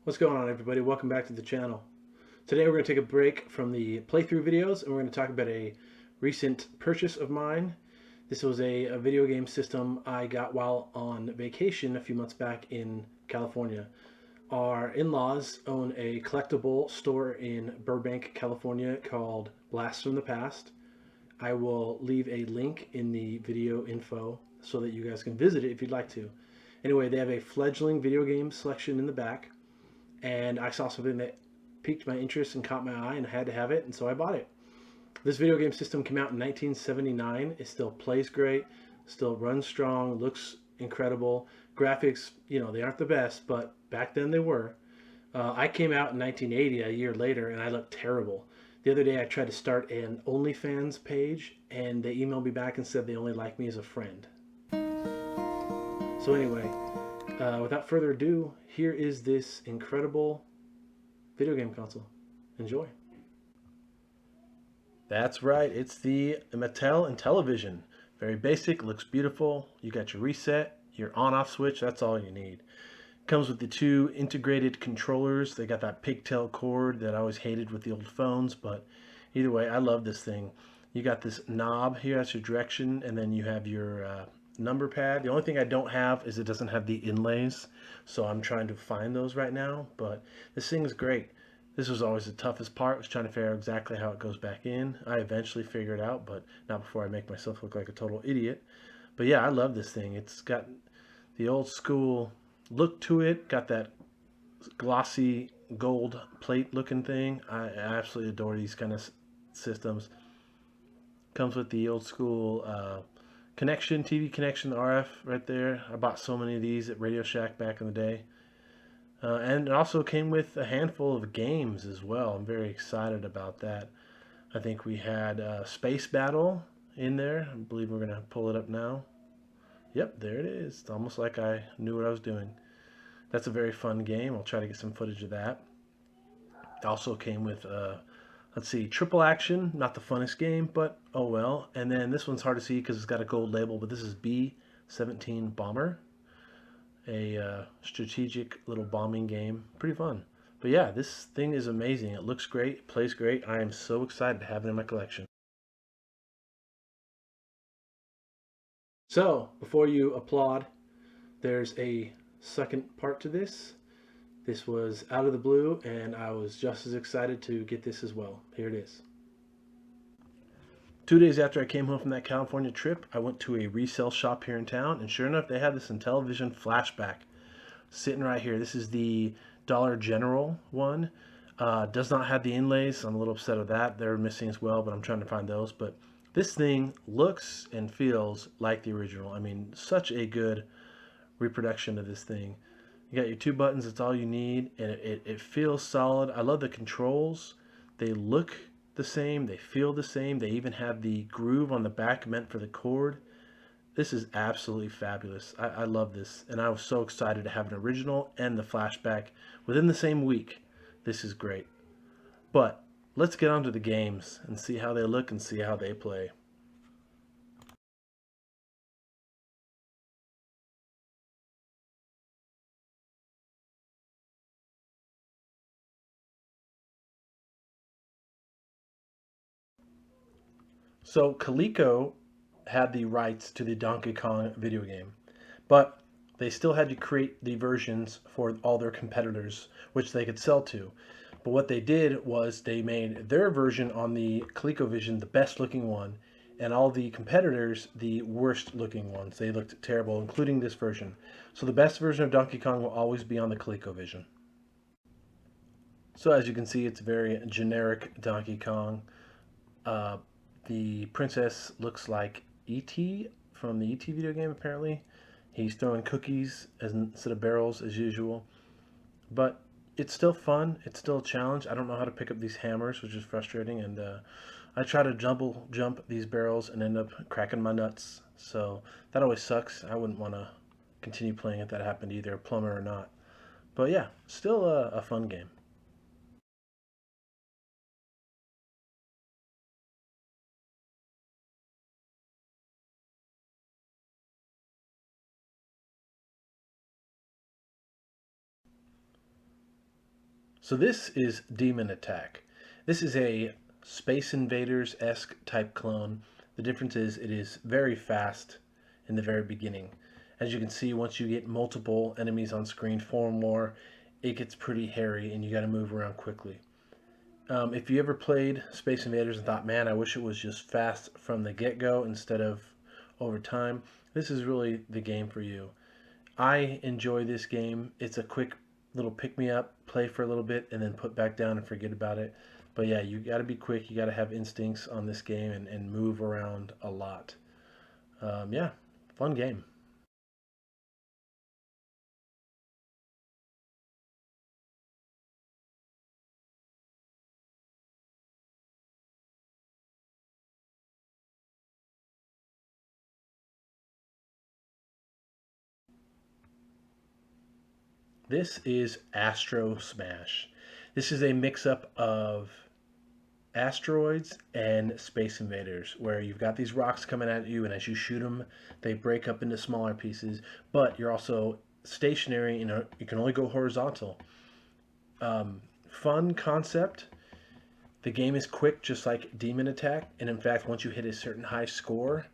What's going on, everybody? Welcome back to the channel. Today we're going to take a break from the playthrough videos and we're going to talk about a recent purchase of mine. This was a video game system I got while on vacation a few months back in California. Our in-laws own a collectible store in Burbank, California called Blast from the Past. I will leave a link in the video info so that you guys can visit it if you'd like to. Anyway, they have a fledgling video game selection in the back, and I saw something that piqued my interest and caught my eye and I had to have it, and so I bought it. This video game system came out in 1979. It still plays great, still runs strong, looks incredible. Graphics, they aren't the best, but back then they were. I came out in 1980, a year later, and I looked terrible. The other day I tried to start an OnlyFans page, and they emailed me back and said they only like me as a friend. So anyway, without further ado, here is this incredible video game console. Enjoy. That's right, it's the Mattel Intellivision. Very basic, looks beautiful. You got your reset, your on-off switch, that's all you need. Comes with the two integrated controllers. They got that pigtail cord that I always hated with the old phones, but either way, I love this thing. You got this knob here, that's your direction, and then you have your number pad. The only thing I don't have is it doesn't have the inlays, so I'm trying to find those right now, but this thing is great. This was always the toughest part, was trying to figure out exactly how it goes back in. I eventually figured it out, but not before I make myself look like a total idiot. But yeah, I love this thing. It's got the old school look to it, got that glossy gold plate looking thing. I absolutely adore these kind of systems. Comes with the old school connection, TV connection, RF right there. I bought so many of these at Radio Shack back in the day. And it also came with a handful of games as well. I'm very excited about that. I think we had Space Battle in there. I believe we're going to pull it up now. Yep, there it is. It's almost like I knew what I was doing. That's a very fun game. I'll try to get some footage of that. It also came with, let's see, Triple Action. Not the funnest game, but oh well. And then this one's hard to see because it's got a gold label, but this is B-17 Bomber. A strategic little bombing game. Pretty fun. But yeah, this thing is amazing. It looks great, it plays great. I am so excited to have it in my collection. So, before you applaud, there's a second part to this. This was out of the blue, and I was just as excited to get this as well. Here it is. 2 days after I came home from that California trip, I went to a resale shop here in town, and sure enough, they had this Intellivision Flashback sitting right here. This is the Dollar General one. Does not have the inlays. I'm a little upset with that. They're missing as well, but I'm trying to find those. But this thing looks and feels like the original. I mean, such a good reproduction of this thing. You got your two buttons, that's all you need, and it feels solid. I love the controls. They look the same, they feel the same. They even have the groove on the back meant for the cord. This is absolutely fabulous. I love this, and I was so excited to have an original and the flashback within the same week. This is great. But let's get on to the games and see how they look and see how they play. So Coleco had the rights to the Donkey Kong video game, but they still had to create the versions for all their competitors, which they could sell to. But what they did was they made their version on the ColecoVision the best looking one, and all the competitors the worst looking ones. They looked terrible, including this version. So the best version of Donkey Kong will always be on the ColecoVision. So as you can see, it's very generic Donkey Kong. Uh, the princess looks like E.T. from the E.T. video game, apparently. He's throwing cookies instead of barrels, as usual. But it's still fun. It's still a challenge. I don't know how to pick up these hammers, which is frustrating. And I try to jump these barrels and end up cracking my nuts. So that always sucks. I wouldn't want to continue playing if that happened either, a plumber or not. But yeah, still a fun game. So this is Demon Attack. This is a Space Invaders-esque type clone. The difference is it is very fast in the very beginning. As you can see, once you get multiple enemies on screen, 4 or more, it gets pretty hairy and you got to move around quickly. If you ever played Space Invaders and thought, man, I wish it was just fast from the get-go instead of over time, this is really the game for you. I enjoy this game. It's a quick little pick me up, play for a little bit, and then put back down and forget about it. But yeah, you got to be quick. You got to have instincts on this game and move around a lot. Yeah, fun game. This is Astro Smash. This is a mix up of asteroids and space invaders where you've got these rocks coming at you, and as you shoot them they break up into smaller pieces, but you're also stationary. You can only go horizontal. Fun concept. The game is quick, just like Demon Attack, and in fact once you hit a certain high score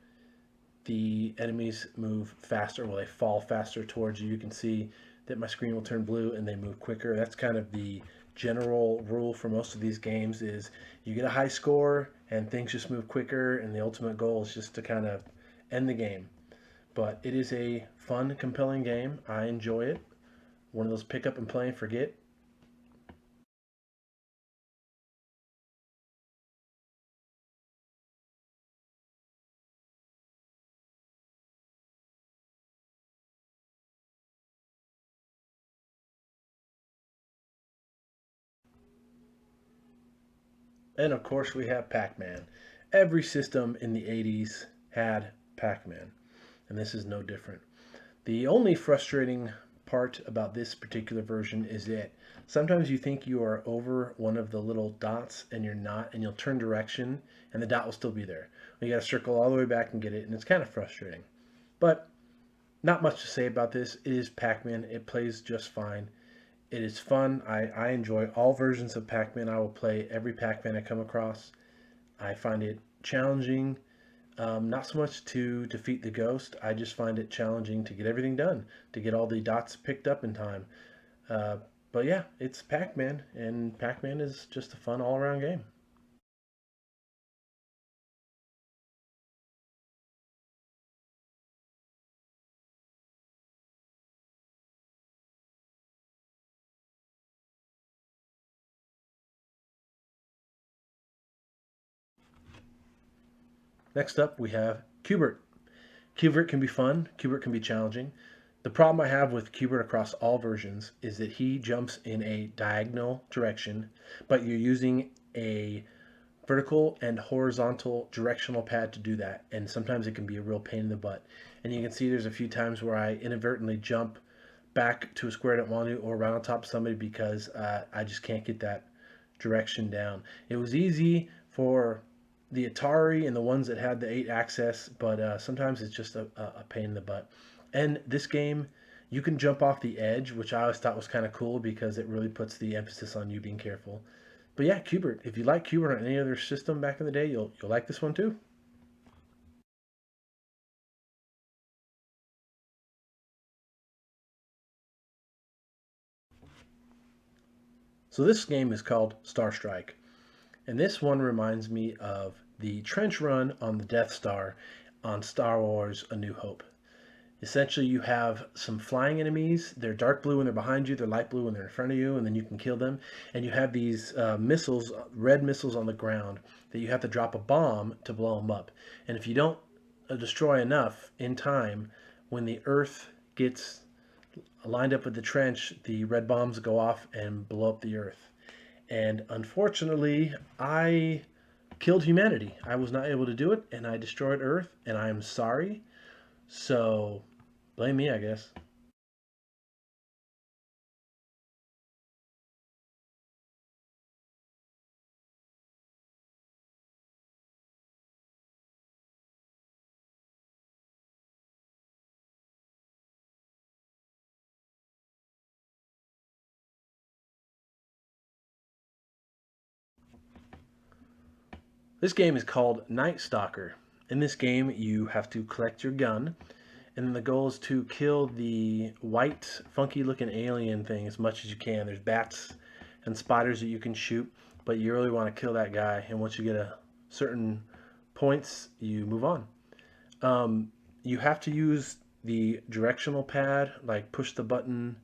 the enemies move faster. Well, they fall faster towards you. You can see that my screen will turn blue and they move quicker. That's kind of the general rule for most of these games is you get a high score and things just move quicker, and the ultimate goal is just to kind of end the game. But it is a fun, compelling game. I enjoy it. One of those pick up and play and forget. And of course, we have PacMan. Every system in the 80s had PacMan, and this is no different. The only frustrating part about this particular version is that sometimes you think you are over one of the little dots and you're not, and you'll turn direction and the dot will still be there. You got to circle all the way back and get it, and it's kind of frustrating. But not much to say about this. It is Pac-Man. It plays just fine. It is fun. I enjoy all versions of Pac-Man. I will play every Pac-Man I come across. I find it challenging, not so much to defeat the ghost. I just find it challenging to get everything done, to get all the dots picked up in time. Uh, but yeah, it's Pac-Man, and Pac-Man is just a fun all-around game. Next up, we have Cubert. Cubert can be fun. Cubert can be challenging. The problem I have with Cubert across all versions is that he jumps in a diagonal direction, but you're using a vertical and horizontal directional pad to do that, and sometimes it can be a real pain in the butt. And you can see there's a few times where I inadvertently jump back to a square I don't want to, or around on top of somebody because I just can't get that direction down. It was easy for the Atari and the ones that had the 8 access, but sometimes it's just a pain in the butt. And this game, you can jump off the edge, which I always thought was kind of cool because it really puts the emphasis on you being careful. But yeah, Cubert. If you like Cubert on any other system back in the day, you'll like this one too. So this game is called Starstrike, and this one reminds me of the trench run on the Death Star on Star Wars: A New Hope. Essentially, you have some flying enemies. They're dark blue when they're behind you. They're light blue when they're in front of you, and then you can kill them. And you have these missiles, red missiles on the ground that you have to drop a bomb to blow them up. And if you don't destroy enough in time, when the Earth gets lined up with the trench, the red bombs go off and blow up the Earth. And unfortunately, I killed humanity. I was not able to do it, and I destroyed Earth, and I am sorry. So blame me, I guess. This game is called Night Stalker. In this game, you have to collect your gun, and then the goal is to kill the white, funky-looking alien thing as much as you can. There's bats and spiders that you can shoot, but you really want to kill that guy. And once you get a certain points, you move on. You have to use the directional pad, like push the button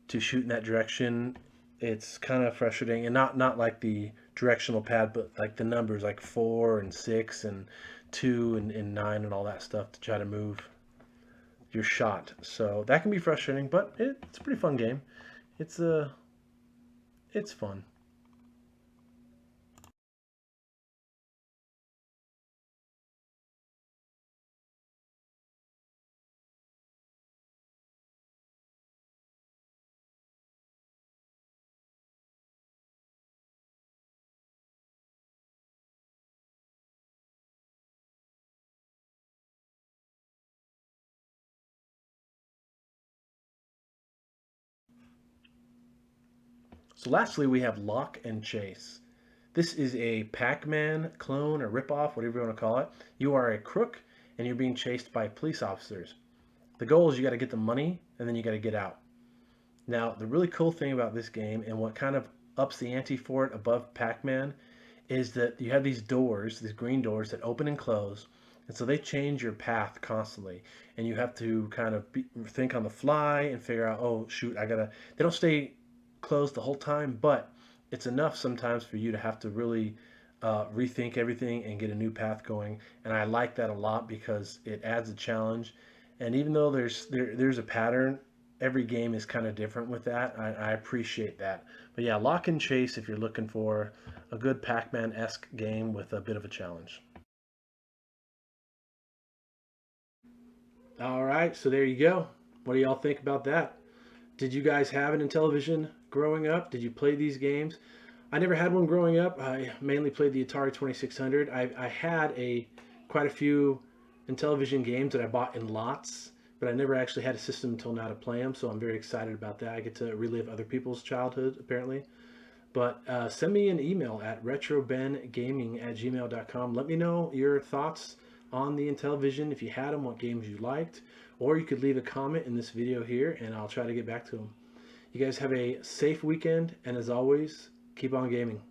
to shoot in that direction. It's kind of frustrating, and not like the directional pad, but like the numbers, like 4 and 6 and 2 and 9 and all that stuff to try to move your shot. So that can be frustrating, but it's a pretty fun game. It's it's fun. So lastly, we have Lock and Chase. This is a Pac-Man clone or ripoff, whatever you want to call it. You are a crook and you're being chased by police officers. The goal is you got to get the money and then you got to get out. Now, the really cool thing about this game and what kind of ups the ante for it above Pac-Man is that you have these doors, these green doors that open and close. And so they change your path constantly. And you have to kind of think on the fly and figure out, oh, shoot, they don't stay closed the whole time, but it's enough sometimes for you to have to really rethink everything and get a new path going. And I like that a lot because it adds a challenge. And even though there's a pattern, every game is kind of different with that. I appreciate that. But yeah, Lock and Chase if you're looking for a good Pac-Man-esque game with a bit of a challenge. All right, so there you go. What do y'all think about that? Did you guys have an Intellivision growing up? Did you play these games? I never had one growing up. I mainly played the Atari 2600. I had quite a few Intellivision games that I bought in lots, but I never actually had a system until now to play them. So I'm very excited about that. I get to relive other people's childhood apparently. But send me an email at retrobengaming@gmail.com. Let me know your thoughts on the Intellivision, if you had them, what games you liked, or you could leave a comment in this video here and I'll try to get back to them. You guys have a safe weekend, and as always, keep on gaming.